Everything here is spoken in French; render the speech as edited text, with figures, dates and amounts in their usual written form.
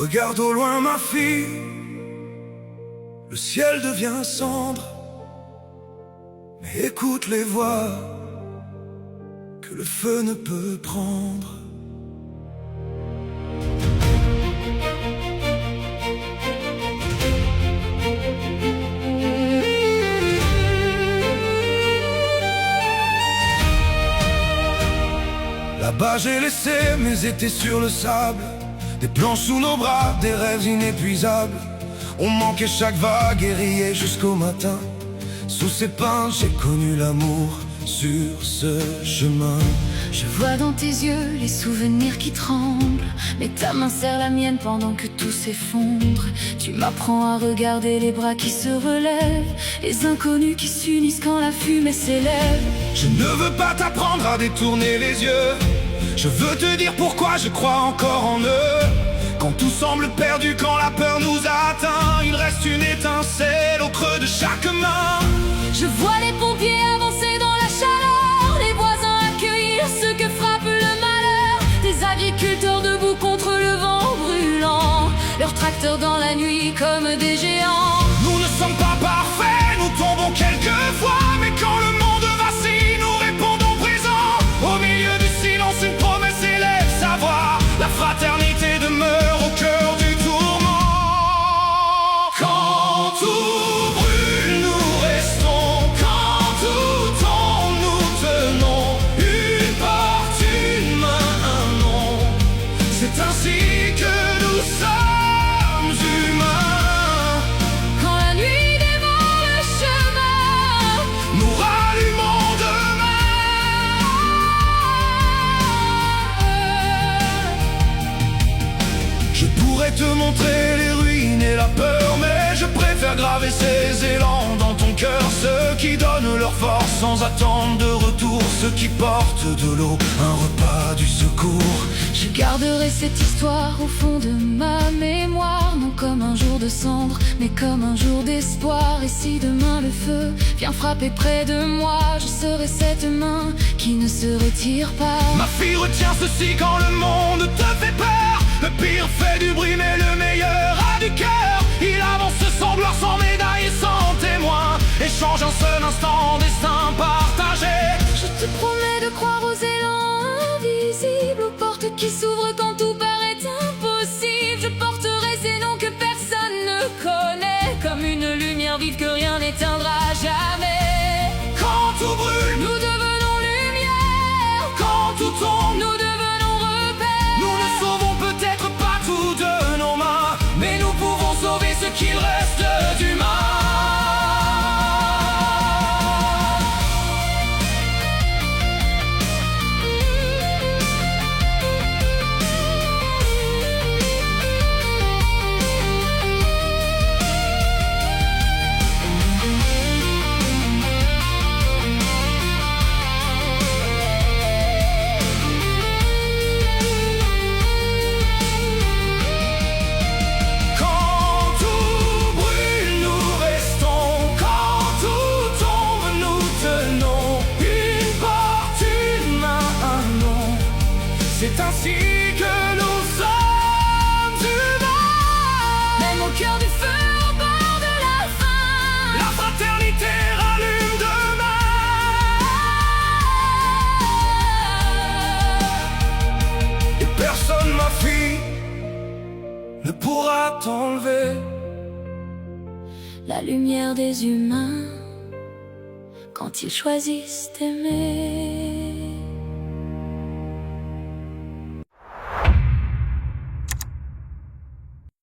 Regarde au loin ma fille, le ciel devient cendre. Mais écoute les voix que le feu ne peut prendre. Là-bas j'ai laissé mes étés sur le sable, des plans sous nos bras, des rêves inépuisables. On manquait chaque vague et riait jusqu'au matin. Sous ces pins j'ai connu l'amour sur ce chemin. Je vois dans tes yeux les souvenirs qui tremblent, mais ta main serre la mienne pendant que tout s'effondre. Tu m'apprends à regarder les bras qui se relèvent, les inconnus qui s'unissent quand la fumée s'élève. Je ne veux pas t'apprendre à détourner les yeux, je veux te dire pourquoi je crois encore en eux. Quand tout semble perdu, quand la peur nous atteint, il reste une étincelle au creux de chaque main. Je vois les pompiers avancer dans la chaleur, les voisins accueillir ceux que frappe le malheur, des agriculteurs debout contre le vent brûlant, leurs tracteurs dans la nuit comme des géants. Nous ne sommes pas parfaits, nous tombons quelquefois, mais quand le monde vacille, nous répondons présent. Au milieu du silence, une promesse élève sa voix, la fraternité demeure au cœur du tourment. Quand tout brûle, nous restons, quand tout tombe, nous tenons. Une porte, une main, un nom, c'est ainsi que nous sommes humains. Quand la nuit dévore le chemin, Nous rallumons demain. Je pourrais te montrer les ruines et la peur, mais je préfère graver ces élans dans ton cœur. Ceux qui donnent leur force sans attendre de retour, ceux qui portent de l'eau, un repas, du secours. je garderai cette histoire au fond de ma mémoire, non comme un jour de cendre, mais comme un jour d'espoir. Et si demain le feu vient frapper près de moi, je serai cette main qui ne se retire pas. Ma fille, retiens ceci quand le monde te fait peur. Le pire fait du bruit, mais le meilleur a du cœur. Il avance sans gloire, sans médaille et sans témoin, échange un seul instant, destin partagé. Je te promets de croire aux élans invisibles, aux portes qui s'ouvrent quand tout paraît impossible. Je porterai ces noms que personne ne connaît, comme une lumière vive que rien n'éteindra jamais. Quand tout brûle, Nous devenons lumière, quand tout tombe, nous devenons repères. nous ne sauvons peut-être pas tout de nos mains, mais nous pouvons sauver ce qu'il reste d'humain. C'est ainsi que nous sommes humains. Même au cœur du feu, au bord de la faim, La fraternité rallume demain. Et personne, ma fille, ne pourra t'enlever la lumière des humains quand ils choisissent d'aimer.